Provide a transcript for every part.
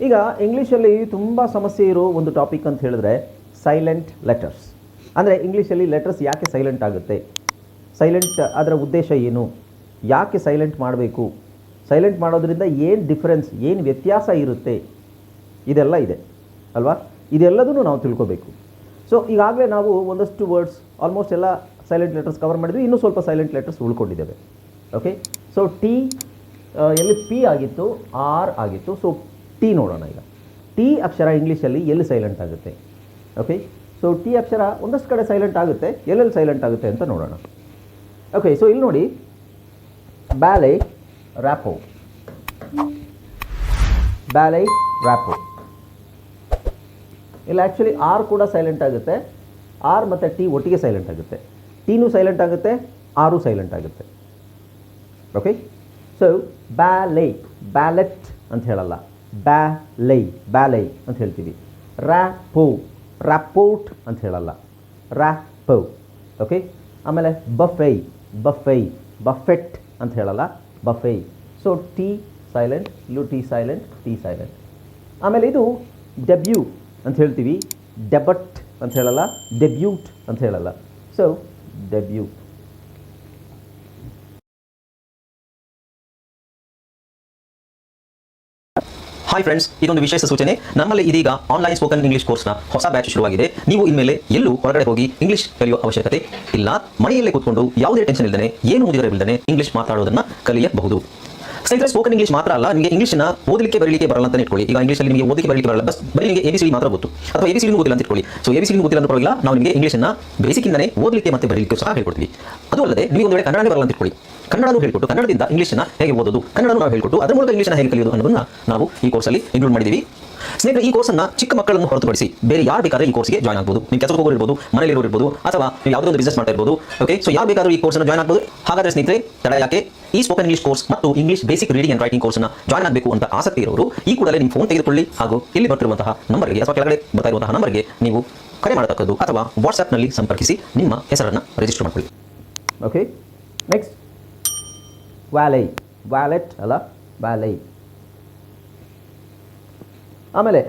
ಈಗ ಇಂಗ್ಲೀಷಲ್ಲಿ ತುಂಬ ಸಮಸ್ಯೆ ಇರೋ ಒಂದು ಟಾಪಿಕ್ ಅಂತ ಹೇಳಿದ್ರೆ ಸೈಲೆಂಟ್ ಲೆಟರ್ಸ್. ಅಂದರೆ ಇಂಗ್ಲೀಷಲ್ಲಿ ಲೆಟರ್ಸ್ ಯಾಕೆ ಸೈಲೆಂಟ್ ಆಗುತ್ತೆ, ಸೈಲೆಂಟ್ ಅದರ ಉದ್ದೇಶ ಏನು, ಯಾಕೆ ಸೈಲೆಂಟ್ ಮಾಡಬೇಕು, ಸೈಲೆಂಟ್ ಮಾಡೋದ್ರಿಂದ ಏನು ಡಿಫರೆನ್ಸ್, ಏನು ವ್ಯತ್ಯಾಸ ಇರುತ್ತೆ, ಇದೆಲ್ಲ ಇದೆ ಅಲ್ವಾ. ಇದೆಲ್ಲದೂ ನಾವು ತಿಳ್ಕೋಬೇಕು. ಸೊ ಈಗಾಗಲೇ ನಾವು ಒಂದಷ್ಟು ವರ್ಡ್ಸ್ ಆಲ್ಮೋಸ್ಟ್ ಎಲ್ಲ ಸೈಲೆಂಟ್ ಲೆಟರ್ಸ್ ಕವರ್ ಮಾಡಿದ್ವಿ, ಇನ್ನೂ ಸ್ವಲ್ಪ ಸೈಲೆಂಟ್ ಲೆಟರ್ಸ್ ಉಳ್ಕೊಂಡಿದ್ದೇವೆ. ಓಕೆ, ಸೊ ಟಿ ಎಲ್ಲಿ ಪಿ ಆಗಿತ್ತು, ಆರ್ ಆಗಿತ್ತು. ಸೊ ಟಿ ನೋಡೋಣ. ಈಗ ಟಿ ಅಕ್ಷರ ಇಂಗ್ಲೀಷಲ್ಲಿ ಎಲ್ಲಿ ಸೈಲೆಂಟ್ ಆಗುತ್ತೆ. ಓಕೆ, ಸೊ ಟಿ ಅಕ್ಷರ ಒಂದಷ್ಟು ಕಡೆ ಸೈಲೆಂಟ್ ಆಗುತ್ತೆ, ಎಲ್ಲೆಲ್ಲಿ ಸೈಲೆಂಟ್ ಆಗುತ್ತೆ ಅಂತ ನೋಡೋಣ. ಓಕೆ, ಸೊ ಇಲ್ಲಿ ನೋಡಿ, ಬ್ಯಾಲೆ, ರ್ಯಾಪೋ, ಬ್ಯಾಲೆ, ರ್ಯಾಪೋ. ಇಲ್ಲಿ ಆ್ಯಕ್ಚುಲಿ ಆರ್ ಕೂಡ ಸೈಲೆಂಟ್ ಆಗುತ್ತೆ, ಆರ್ ಮತ್ತು ಟಿ ಒಟ್ಟಿಗೆ ಸೈಲೆಂಟ್ ಆಗುತ್ತೆ. ಟಿನೂ ಸೈಲೆಂಟ್ ಆಗುತ್ತೆ, ಆರು ಸೈಲೆಂಟ್ ಆಗುತ್ತೆ. ಓಕೆ, ಸೊ ಬ್ಯಾಲೆ, ಬ್ಯಾಲೆಟ್ ಅಂತ ಹೇಳಲ್ಲ, ಬ್ಯಾಲೈ, ಬ್ಯಾಲೈ ಅಂತ ಹೇಳ್ತೀವಿ. ರ್ಯಾಪೋ, ರ್ಯಾಪೋರ್ಟ್ ಅಂತ ಹೇಳಲ್ಲ, ರ್ಯಾಪೋ. ಓಕೆ, ಆಮೇಲೆ ಬಫೈ, ಬಫೈ, ಬಫೆಟ್ ಅಂತ ಹೇಳಲ್ಲ, ಬಫೈ. ಸೊ ಟಿ ಸೈಲೆಂಟ್, ಇಲ್ಲೂ ಟಿ ಸೈಲೆಂಟ್, ಟಿ ಸೈಲೆಂಟ್. ಆಮೇಲೆ ಇದು ಡೆಬ್ಯೂ ಅಂತ ಹೇಳ್ತೀವಿ, ಡೆಬಟ್ ಅಂತ ಹೇಳಲ್ಲ, ಡೆಬ್ಯೂಟ್ ಅಂತ ಹೇಳಲ್ಲ. So debut. ಹಾಯ್ ಫ್ರೆಂಡ್ಸ್, ಇದೊಂದು ವಿಶೇಷ ಸೂಚನೆ. ನಮ್ಮಲ್ಲಿ ಇದೀಗ ಆನ್ಲೈನ್ ಸ್ಪೋಕನ್ ಇಂಗ್ಲಿಷ್ ಕೋರ್ಸ್ನ ಹೊಸ ಬ್ಯಾಚ್ ಶುರುವಾಗಿದೆ. ನೀವು ಇನ್ಮೇಲೆ ಎಲ್ಲೂ ಹೊರಗಡೆ ಹೋಗಿ ಇಂಗ್ಲಿಷ್ ಕಲಿಯುವ ಅವಶ್ಯಕತೆ ಇಲ್ಲ. ಮನೆಯಲ್ಲೇ ಕೂತ್ಕೊಂಡು ಯಾವುದೇ ಟೆನ್ಷನ್ ಇಲ್ಲದೆ, ಏನು ಮುಗಿದಿರಬಿಲ್ಲದೆ ಇಂಗ್ಲಿಷ್ ಮಾತಾಡೋದನ್ನ ಕಲಿಯಬಹುದು. ಸ್ನೇಹಿತರೆ, ಸ್ಪೋಕನ್ ಇಂಗ್ಲಿಷ್ ಮಾತ್ರ ಅಲ್ಲ, ನಿಮಗೆ ಇಂಗ್ಲಿಷ್ನ ಓದಲಿಕ್ಕೆ ಬರಲಿಕ್ಕೆ ಬರಲ್ಲ ಅಂತ ಇಟ್ಕೊಳ್ಳಿ. ಈಗ ಇಂಗ್ಲಿಷಲ್ಲಿ ನಿಮಗೆ ಓದಲಿಕ್ಕೆ ಬರಲಿಕ್ಕೆ ಬರಲ್ಲ, ಬರೀ ನಿಮಗೆ ABCD ಮಾತ್ರ ಗೊತ್ತು, ಅಥವಾ ABCD ಓದಿಲ್ಲ ಅಂತ ಇಟ್ಕೊಳ್ಳಿ. ಸೊ ABCD ಓದಿಲ್ಲ ಅಂತ ಪರವಾಗಿಲ್ಲ, ನಾವು ನಿಮಗೆ ಇಂಗ್ಲಿಷ್ನ ಬೇಸಿಕ್ಕಿಂದನೇ ಓದಲಿಕ್ಕೆ ಮತ್ತೆ ಬರಲಿಕ್ಕೆ ಸಹ ಹೇಳ್ಕೊಡ್ತೀವಿ. ಅದು ಅಲ್ಲದೆ ನೀವು ಒಂದು ವೇಳೆ ಕನ್ನಡನೇ ಬರಲ್ಲ ಅಂತ ಇಟ್ಕೊಳ್ಳಿ, ಕನ್ನಡನೂ ಹೇಳ್ಕೊಟ್ಟು ಕನ್ನಡದಿಂದ ಇಂಗ್ಲಿಷ್ನ ಹೇಗೆ ಓದೋದು, ಕನ್ನಡನೂ ನಾವು ಹೇಳ್ಕೊಟ್ಟು ಅದರ ಮೂಲಕ ಇಂಗ್ಲಿಷ್ನ ಹೇಗೆ ಕಲಿಯೋದು ಅನ್ನೋದನ್ನ ನಾವು ಈ ಕೋರ್ಸಲ್ಲಿ ಇನ್ಕ್ಲೂಡ್ ಮಾಡಿದ್ದೀವಿ. ಸ್ನೇಹಿತರೆ, ಈ ಕೋರ್ಸನ್ನು ಚಿಕ್ಕ ಮಕ್ಕಳನ್ನು ಹೊರತುಪಡಿಸಿ ಬೇರೆ ಯಾರು ಬೇಕಾದ್ರೆ ಈ ಕೋರ್ಸ್ಗೆ ಜಾಯ್ನ್ ಆಗ್ಬೋದು. ನೀವು ಕೆಲಸಕ್ಕೆ ಹೋಗೋರು ಇರ್ಬೋದು, ಮನೆಯಲ್ಲಿ ಇರ್ಬೋದು, ಅಥವಾ ನೀವು ಯಾವುದೋ ಒಂದು ಬಿಸ್ನೆಸ್ ಮಾಡ್ತಾ ಇರ್ಬೋದು. ಓಕೆ, ಸೊ ಯಾರು ಬೇಕಾದರೂ ಈ ಕೋರ್ಸ್ನ ಜಾಯ್ನ್ ಆಗ್ಬೋದು. ಹಾಗಾದರೆ ಸ್ನೇಹಿತರೆ, ತಡ ಯಾಕೆ, ಈ ಸ್ಪೋಕನ್ ಇಂಗ್ಲಿಷ್ ಕೋರ್ಸ್ ಮತ್ತು English basic reading and writing ಕೋರ್ಸ್ನ ಜಾಯ್ನ್ ಆಗಬೇಕು ಅಂತ ಆಸಕ್ತಿ ಇರೋರು ಈ ಕೂಡಲೇ ನಿಮ್ಮ ಫೋನ್ ತೆಗೆದುಕೊಳ್ಳಿ, ಹಾಗೂ ಇಲ್ಲಿ ಬರ್ತಿರುವಂತಹ ನಂಬರ್ಗೆ ಅಥವಾ ಕೆಳಗಡೆ ಬರ್ತಾ ಇರುವಂತಹ ನಂಬರ್ಗೆ ನೀವು ಕರೆ ಮಾಡತಕ್ಕದ್ದು, ಅಥವಾ ವಾಟ್ಸ್ಆ್ಯಪ್ನಲ್ಲಿ ಸಂಪರ್ಕಿಸಿ ನಿಮ್ಮ ಹೆಸರನ್ನು ರಿಜಿಸ್ಟರ್ ಮಾಡ್ಕೊಳ್ಳಿ. ಓಕೆ, ನೆಕ್ಸ್ಟ್ ವ್ಯಾಲೈ, ವ್ಯಾಲೆಟ್ ಅಲ್ಲ, ವ್ಯಾಲೈ. ಆಮೇಲೆ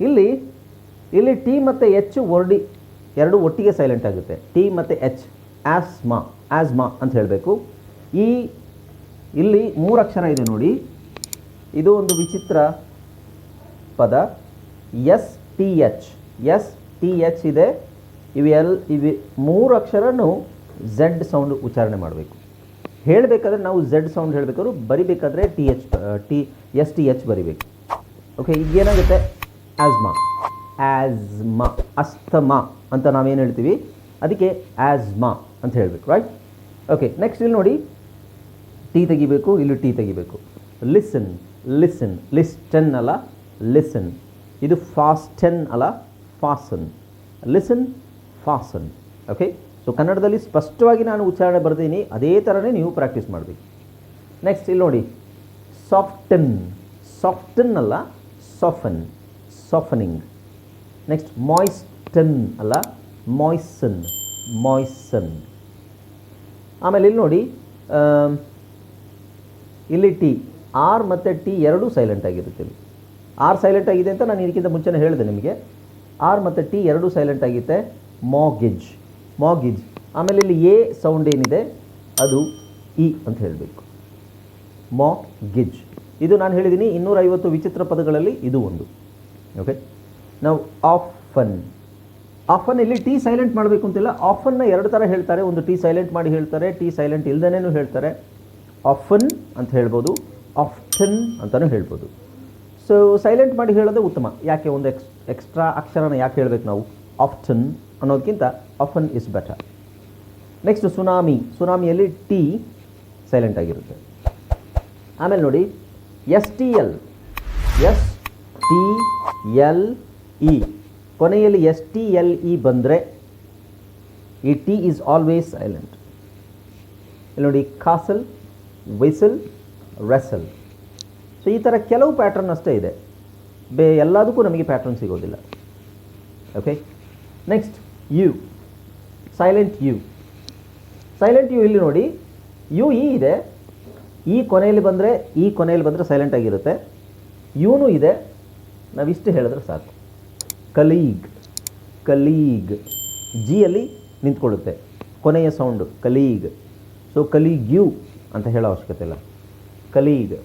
ಇಲ್ಲಿ ಟಿ ಮತ್ತು ಎಚ್ ವರ್ಡಿ ಎರಡು ಒಟ್ಟಿಗೆ ಸೈಲೆಂಟ್ ಆಗುತ್ತೆ. ಟಿ ಮತ್ತು ಎಚ್, ಆಸ್ಮಾ, ಆಸ್ಮಾ ಅಂತ ಹೇಳಬೇಕು. ಇಲ್ಲಿ 3 ಅಕ್ಷರ ಇದೆ ನೋಡಿ, ಇದು ಒಂದು ವಿಚಿತ್ರ ಪದ. ಎಸ್ ಟಿ ಎಚ್ ಇದೆ. ಇವು 3 ಅಕ್ಷರನೂ ಝೆಡ್ ಸೌಂಡ್ ಉಚ್ಚಾರಣೆ ಮಾಡಬೇಕು. ಹೇಳಬೇಕಾದ್ರೆ ನಾವು ಝೆಡ್ ಸೌಂಡ್ ಹೇಳಬೇಕಾದ್ರೂ, ಬರಿಬೇಕಾದ್ರೆ ಎಸ್ ಟಿ ಎಚ್ ಬರಿಬೇಕು. ಓಕೆ, ಈಗೇನಾಗುತ್ತೆ, ಆಸ್ಮಾ, ಆಸ್ಮಾ, ಅಸ್ತಮಾ ಅಂತ ನಾವೇನು ಹೇಳ್ತೀವಿ, ಅದಕ್ಕೆ ಆಸ್ಮಾ ಅಂತ ಹೇಳಬೇಕು, ರೈಟ್. ಓಕೆ, ನೆಕ್ಸ್ಟ್ ಇಲ್ಲಿ ನೋಡಿ, ಟಿ ತೆಗಿಬೇಕು, ಇಲ್ಲಿ ಟಿ ತೆಗಿಬೇಕು. ಲಿಸನ್, ಲಿಸನ್, ಲಿಸ್ಟನ್ ಅಲ್ಲ, ಲಿಸನ್. ಇದು ಫಾಸ್ಟನ್ ಅಲ್ಲ, ಫಾಸನ್. ಲಿಸನ್, ಫಾಸನ್. ಓಕೆ, ಸೊ ಕನ್ನಡದಲ್ಲಿ ಸ್ಪಷ್ಟವಾಗಿ ನಾನು ಉಚ್ಚಾರಣೆ ಬರ್ತೀನಿ, ಅದೇ ಥರನೇ ನೀವು ಪ್ರಾಕ್ಟೀಸ್ ಮಾಡಬೇಕು. ನೆಕ್ಸ್ಟ್ ಇಲ್ಲಿ ನೋಡಿ, ಸಾಫ್ಟನ್, ಸಾಫ್ಟನ್ ಅಲ್ಲ, ಸಾಫನ್, ಸಾಫನಿಂಗ್. ನೆಕ್ಸ್ಟ್ ಮಾಯ್ಸ್ಟನ್ ಅಲ್ಲ, ಮಾಯ್ಸನ್, ಮಾಯ್ಸನ್. ಆಮೇಲೆ ಇಲ್ಲಿ ನೋಡಿ, ಇಲ್ಲಿ ಟಿ, ಆರ್ ಮತ್ತು ಟಿ ಎರಡೂ ಸೈಲೆಂಟ್ ಆಗಿರುತ್ತೆ. ಇಲ್ಲಿ ಆರ್ ಸೈಲೆಂಟ್ ಆಗಿದೆ ಅಂತ ನಾನು ಇದಕ್ಕಿಂತ ಮುಂಚೆನೇ ಹೇಳಿದೆ ನಿಮಗೆ. ಆರ್ ಮತ್ತು ಟಿ ಎರಡೂ ಸೈಲೆಂಟ್ ಆಗಿದೆ. ಮಾಗಿಜ್, ಮಾಗಿಜ್. ಆಮೇಲೆ ಇಲ್ಲಿ ಎ ಸೌಂಡ್ ಏನಿದೆ ಅದು ಇ ಅಂತ ಹೇಳಬೇಕು, ಮಾಗಿಜ್. ಇದು ನಾನು ಹೇಳಿದ್ದೀನಿ 250 ವಿಚಿತ್ರ ಪದಗಳಲ್ಲಿ ಇದು ಒಂದು. ಓಕೆ, ನಾವು ಆಫನ್, ಆಫನ್ ಇಲ್ಲಿ ಟಿ ಸೈಲೆಂಟ್ ಮಾಡಬೇಕು ಅಂತಿಲ್ಲ. ಆಫನ್ನ 2 ಥರ ಹೇಳ್ತಾರೆ, ಒಂದು ಟಿ ಸೈಲೆಂಟ್ ಮಾಡಿ ಹೇಳ್ತಾರೆ, ಟಿ ಸೈಲೆಂಟ್ ಇಲ್ದೇನೂ ಹೇಳ್ತಾರೆ. ಆಫನ್ ಅಂತ ಹೇಳ್ಬೋದು, ಆಫ್ಟನ್ ಅಂತಲೂ ಹೇಳ್ಬೋದು. ಸೊ ಸೈಲೆಂಟ್ ಮಾಡಿ ಹೇಳೋದೇ ಉತ್ತಮ. ಯಾಕೆ, ಒಂದು ಎಕ್ಸ್ಟ್ರಾ ಅಕ್ಷರನ ಯಾಕೆ ಹೇಳಬೇಕು ನಾವು, ಆಫ್ಟನ್ ಅನ್ನೋದಕ್ಕಿಂತ often is better. Next tsunami, ಸುನಾಮಿಯಲ್ಲಿ ಟಿ ಸೈಲೆಂಟ್ ಆಗಿರುತ್ತೆ. ಆಮೇಲೆ ನೋಡಿ, S T L, S T L E, ಕೊನೆಯಲ್ಲಿ ಎಸ್ ಟಿ ಎಲ್ ಇ ಬಂದರೆ ಈ ಟಿ ಈಸ್ ಆಲ್ವೇಸ್ ಸೈಲೆಂಟ್. ಇಲ್ಲಿ ನೋಡಿ, ಕಾಸಲ್, ವಿಸಲ್, ರೆಸಲ್. ಸೊ ಈ ಥರ ಕೆಲವು ಪ್ಯಾಟ್ರನ್ ಅಷ್ಟೇ ಇದೆ, ಎಲ್ಲದಕ್ಕೂ ನಮಗೆ ಪ್ಯಾಟ್ರನ್ ಸಿಗೋದಿಲ್ಲ. Okay, next U, silent U. Silent U ಇಲ್ಲಿ ನೋಡಿ, ಯು ಇ ಇದೆ, ಈ ಕೊನೆಯಲ್ಲಿ ಬಂದರೆ ಸೈಲೆಂಟ್ ಆಗಿರುತ್ತೆ. ಯೂನೂ ಇದೆ, ನಾವಿಷ್ಟು ಹೇಳಿದ್ರೆ ಸಾಕು. ಕಲೀಗ್, ಕಲೀಗ್, ಜಿಯಲ್ಲಿ ನಿಂತ್ಕೊಳ್ಳುತ್ತೆ ಕೊನೆಯ sound colleague. So colleague U ಅಂತ ಹೇಳೋ ಅವಶ್ಯಕತೆ ಇಲ್ಲ, ಕಲೀಗ್.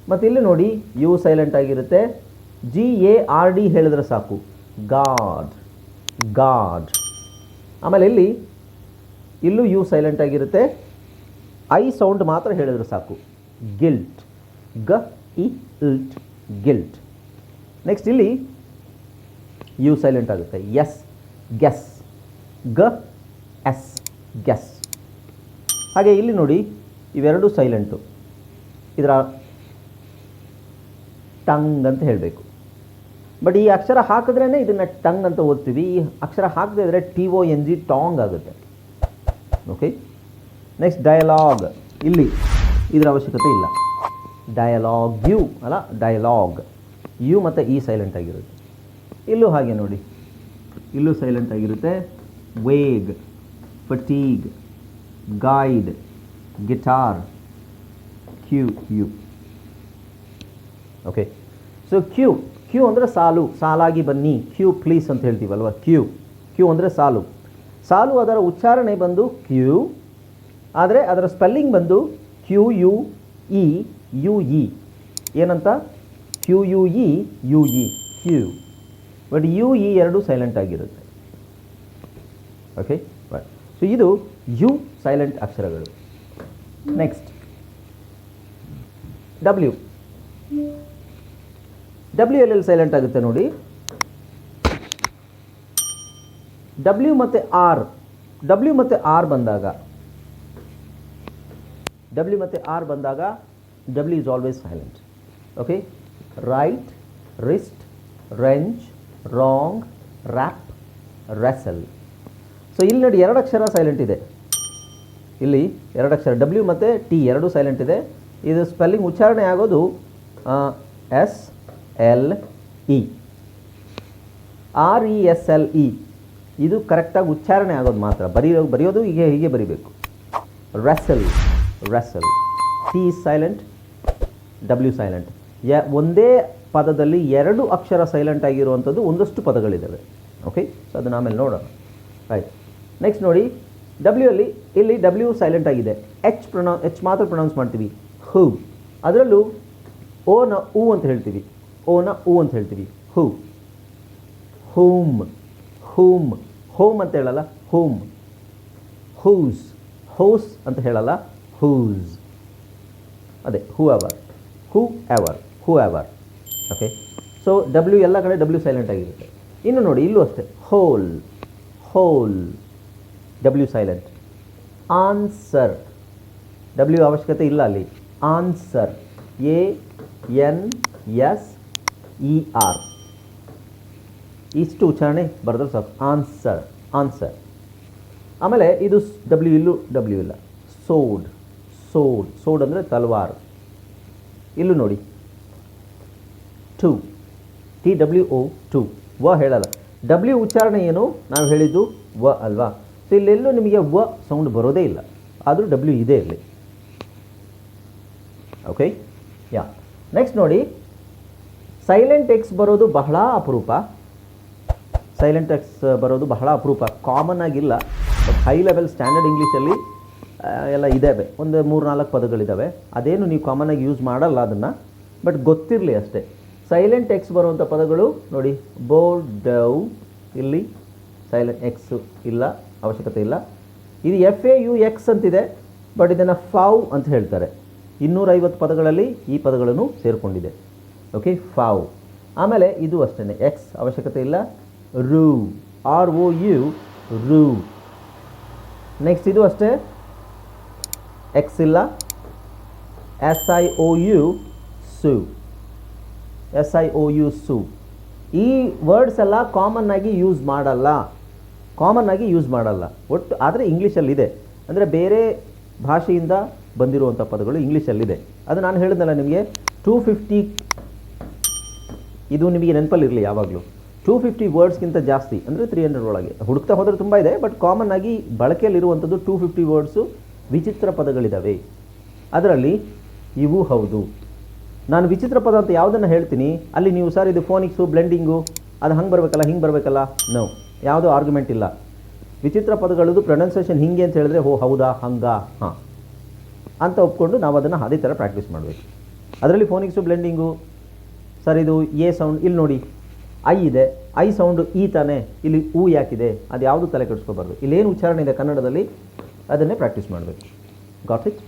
ಮತ್ತು ಇಲ್ಲಿ ನೋಡಿ ಯು ಸೈಲೆಂಟ್ ಆಗಿರುತ್ತೆ, GARD ಹೇಳಿದ್ರೆ ಸಾಕು, ಗಾಡ್, ಗಾಡ್. ಆಮೇಲೆ ಇಲ್ಲೂ ಯು ಸೈಲೆಂಟ್ ಆಗಿರುತ್ತೆ, ಐ ಸೌಂಡ್ ಮಾತ್ರ ಹೇಳಿದ್ರೆ ಸಾಕು, ಗಿಲ್ಟ್, GILT, ಗಿಲ್ಟ್. ನೆಕ್ಸ್ಟ್ ಇಲ್ಲಿ ಯು ಸೈಲೆಂಟ್ ಆಗುತ್ತೆ, ಎಸ್, ಗೆಸ್, GS, ಗೆಸ್. ಹಾಗೆ ಇಲ್ಲಿ ನೋಡಿ ಇವೆರಡು ಸೈಲೆಂಟು, ಇದರ ಟಂಗ್ ಅಂತ ಹೇಳಬೇಕು. ಬಟ್ ಈ ಅಕ್ಷರ ಹಾಕಿದ್ರೇ ಇದನ್ನು ಟಂಗ್ ಅಂತ ಓದ್ತೀವಿ, ಈ ಅಕ್ಷರ ಹಾಕದೇ ಇದ್ದರೆ TONG, ಟಾಂಗ್ ಆಗುತ್ತೆ. ಓಕೆ. ನೆಕ್ಸ್ಟ್ ಡಯಲಾಗ್, ಇಲ್ಲಿ ಇದರ ಅವಶ್ಯಕತೆ ಇಲ್ಲ, ಡಯಲಾಗ್ ಯು ಅಲ್ಲ, ಡಯಲಾಗ್ ಯು ಮತ್ತು ಇ ಸೈಲೆಂಟ್ ಆಗಿರುತ್ತೆ. ಇಲ್ಲೂ ಹಾಗೆ ನೋಡಿ, ಇಲ್ಲೂ ಸೈಲೆಂಟ್ ಆಗಿರುತ್ತೆ, vague, fatigue, guide, guitar, queue, U. Okay. So queue ಅಂದರೆ ಸಾಲು, ಸಾಲಾಗಿ ಬನ್ನಿ, ಕ್ಯೂ ಪ್ಲೀಸ್ ಅಂತ ಹೇಳ್ತೀವಲ್ವ, ಕ್ಯೂ ಅಂದರೆ ಸಾಲು. ಸಾಲು ಅದರ ಉಚ್ಚಾರಣೆ ಬಂದು ಕ್ಯೂ, ಆದರೆ ಅದರ ಸ್ಪೆಲ್ಲಿಂಗ್ ಬಂದು QUE UE. ಏನಂತ? QUE UE, Q. But UE ಎರಡು ಸೈಲೆಂಟ್ ಆಗಿರುತ್ತೆ. ಓಕೆ. ಸೊ ಇದು ಯು ಸೈಲೆಂಟ್ ಅಕ್ಷರಗಳು. ನೆಕ್ಸ್ಟ್ ಡಬ್ಲ್ಯೂ ಎಲ್ಲೆಲ್ಲಿ ಸೈಲೆಂಟ್ ಆಗುತ್ತೆ ನೋಡಿ. ಡಬ್ಲ್ಯೂ ಮತ್ತು ಆರ್ ಬಂದಾಗ W is always silent. Okay. Write, wrist, wrench, wrong, wrap, wrestle. So ಇಲ್ಲಿ ನೋಡಿ ಎರಡು ಅಕ್ಷರ ಸೈಲೆಂಟ್ ಇದೆ, ಇಲ್ಲಿ ಎರಡು ಅಕ್ಷರ ಡಬ್ಲ್ಯೂ ಮತ್ತು ಟಿ ಎರಡು ಸೈಲೆಂಟ್ ಇದೆ. ಇದು ಸ್ಪೆಲ್ಲಿಂಗ್ ಉಚ್ಚಾರಣೆ ಆಗೋದು SLE, RESLE. ಇದು ಕರೆಕ್ಟಾಗಿ ಉಚ್ಚಾರಣೆ ಆಗೋದು ಮಾತ್ರ, ಬರೆಯೋದು ಹೀಗೆ ಬರೀಬೇಕು. Wrestle, T is silent, W silent. ಒಂದೇ ಪದದಲ್ಲಿ ಎರಡು ಅಕ್ಷರ ಸೈಲೆಂಟ್ ಆಗಿರುವಂಥದ್ದು ಒಂದಷ್ಟು ಪದಗಳಿದ್ದಾವೆ. ಓಕೆ. ಸೊ ಅದನ್ನು ಆಮೇಲೆ ನೋಡೋಣ. ರೈಟ್. ನೆಕ್ಸ್ಟ್ ನೋಡಿ ಡಬ್ಲ್ಯೂ ಅಲ್ಲಿ, ಇಲ್ಲಿ ಡಬ್ಲ್ಯೂ ಸೈಲೆಂಟ್ ಆಗಿದೆ, ಎಚ್ ಮಾತ್ರ ಪ್ರೊನೌನ್ಸ್ ಮಾಡ್ತೀವಿ, ಹೂ. ಅದರಲ್ಲೂ ಓನ ಊ ಅಂತ ಹೇಳ್ತೀವಿ, ಹೂ. ಹೂಮ್ ಅಂತ ಹೇಳಲ್ಲ, ಹೂಮ್. ಹೂಸ್ ಅಂತ ಹೇಳಲ್ಲ, ಹೂಸ್. ಅದೇ whoever. Okay. So W ಎಲ್ಲ ಕಡೆ ಡಬ್ಲ್ಯೂ ಸೈಲೆಂಟ್ ಆಗಿರುತ್ತೆ. ಇನ್ನು ನೋಡಿ ಇಲ್ಲೂ ಅಷ್ಟೇ, whole, W silent. Answer, W ಅವಶ್ಯಕತೆ ಇಲ್ಲ ಅಲ್ಲಿ, ಆನ್ಸರ್, ANSER. ಇಷ್ಟು ಉಚ್ಚಾರಣೆ ಬರೆದ್ರೆ ಸಾಕು, ಆನ್ಸರ್. ಆಮೇಲೆ ಇದು ಡಬ್ಲ್ಯೂ, ಇಲ್ಲೂ ಡಬ್ಲ್ಯೂ ಇಲ್ಲ. ಸೋಡ್ ಅಂದರೆ ತಲ್ವಾರ್. ಇಲ್ಲೂ ನೋಡಿ TWO, ವ ಹೇಳಲ್ಲ. ಡಬ್ಲ್ಯೂ ಉಚ್ಚಾರಣೆ ಏನು ನಾವು ಹೇಳಿದ್ದು ವ ಅಲ್ವಾ. ಸೊ ಇಲ್ಲೆಲ್ಲೂ ನಿಮಗೆ ವ ಸೌಂಡ್ ಬರೋದೇ ಇಲ್ಲ, ಆದರೂ ಡಬ್ಲ್ಯೂ ಇದೆ ಇಲ್ಲಿ. ಓಕೆ. ಯಾ. ನೆಕ್ಸ್ಟ್ ನೋಡಿ ಸೈಲೆಂಟ್ ಎಕ್ಸ್ ಬರೋದು ಬಹಳ ಅಪರೂಪ, ಕಾಮನ್ ಆಗಿಲ್ಲ. ಬಟ್ ಹೈ ಲೆವೆಲ್ ಸ್ಟ್ಯಾಂಡರ್ಡ್ ಇಂಗ್ಲೀಷಲ್ಲಿ ಎಲ್ಲ ಇದ್ದಾವೆ, ಒಂದು 3-4 ಪದಗಳಿದ್ದಾವೆ. ಅದೇನು ನೀವು ಕಾಮನ್ನಾಗಿ ಯೂಸ್ ಮಾಡಲ್ಲ ಅದನ್ನು, ಬಟ್ ಗೊತ್ತಿರಲಿ ಅಷ್ಟೇ. ಸೈಲೆಂಟ್ ಎಕ್ಸ್ ಬರುವಂಥ ಪದಗಳು ನೋಡಿ, ಬೋರ್ಡವ್, ಇಲ್ಲಿ ಸೈಲೆಂಟ್ ಎಕ್ಸು ಇಲ್ಲ, ಅವಶ್ಯಕತೆ ಇಲ್ಲ. ಇದು FAUX ಅಂತಿದೆ, ಬಟ್ ಇದನ್ನು ಫೌ ಅಂತ ಹೇಳ್ತಾರೆ. 250 ಪದಗಳಲ್ಲಿ ಈ ಪದಗಳನ್ನು ಸೇರಿಕೊಂಡಿದೆ. ಓಕೆ, ಫೌ. ಆಮೇಲೆ ಇದು ಅಷ್ಟೇ, ಎಕ್ಸ್ ಅವಶ್ಯಕತೆ ಇಲ್ಲ, ರೂ, ROU, ರೂ. ನೆಕ್ಸ್ಟ್ ಇದು ಅಷ್ಟೇ, ಎಕ್ಸ್ ಇಲ್ಲ, SIOU, ಸು, SIOU. ಈ ವರ್ಡ್ಸ್ ಎಲ್ಲ ಕಾಮನ್ ಆಗಿ ಯೂಸ್ ಮಾಡಲ್ಲ ಒಟ್ಟು. ಆದರೆ ಇಂಗ್ಲೀಷಲ್ಲಿದೆ, ಅಂದರೆ ಬೇರೆ ಭಾಷೆಯಿಂದ ಬಂದಿರುವಂಥ ಪದಗಳು ಇಂಗ್ಲೀಷಲ್ಲಿದೆ. ಅದು ನಾನು ಹೇಳಿದ್ನಲ್ಲ ನಿಮಗೆ, 250, ಇದು ನಿಮಗೆ ನೆನಪಲ್ಲಿರಲಿ ಯಾವಾಗಲೂ. 250 ವರ್ಡ್ಸ್ಗಿಂತ ಜಾಸ್ತಿ, ಅಂದರೆ 300 ಒಳಗೆ ಹುಡುಕ್ತಾ ಹೋದರೆ ತುಂಬ ಇದೆ, ಬಟ್ ಕಾಮನ್ ಆಗಿ ಬಳಕೆಯಲ್ಲಿರುವಂಥದ್ದು 250 ವರ್ಡ್ಸು. ವಿಚಿತ್ರ ಪದಗಳಿದ್ದಾವೆ, ಅದರಲ್ಲಿ ಇವು ಹೌದು. ನಾನು ವಿಚಿತ್ರ ಪದ ಅಂತ ಯಾವುದನ್ನು ಹೇಳ್ತೀನಿ ಅಲ್ಲಿ ನೀವು ಸರ್ ಇದು ಫೋನಿಕ್ಸು ಬ್ಲೆಂಡಿಂಗು ಅದು ಹಂಗೆ ಬರಬೇಕಲ್ಲ ಹಿಂಗೆ ಬರಬೇಕಲ್ಲ ನೋ, ಯಾವುದೋ ಆರ್ಗ್ಯುಮೆಂಟ್ ಇಲ್ಲ. ವಿಚಿತ್ರ ಪದಗಳದ್ದು ಪ್ರೊನೌನ್ಸಿಯೇಷನ್ ಹಿಂಗೆ ಅಂತ ಹೇಳಿದ್ರೆ ಹೋ ಹೌದಾ ಹಂಗಾ ಹಾಂ ಅಂತ ಒಪ್ಕೊಂಡು ನಾವು ಅದನ್ನು ಅದೇ ಥರ ಪ್ರಾಕ್ಟೀಸ್ ಮಾಡಬೇಕು. ಅದರಲ್ಲಿ ಫೋನಿಕ್ಸು ಬ್ಲೆಂಡಿಂಗು ಸರ್ ಇದು ಎ ಸೌಂಡ್ ಇಲ್ಲಿ ನೋಡಿ ಐ ಇದೆ, ಐ ಸೌಂಡು ಈ ತಾನೇ, ಇಲ್ಲಿ ಊ ಯಾಕಿದೆ, ಅದು ಯಾವುದು ತಲೆ ಕೆಡಿಸ್ಕೋಬಾರ್ದು. ಇಲ್ಲೇನು ಉಚ್ಚಾರಣೆ ಇದೆ ಕನ್ನಡದಲ್ಲಿ ಅದನ್ನೇ ಪ್ರಾಕ್ಟೀಸ್ ಮಾಡಬೇಕು. Got it?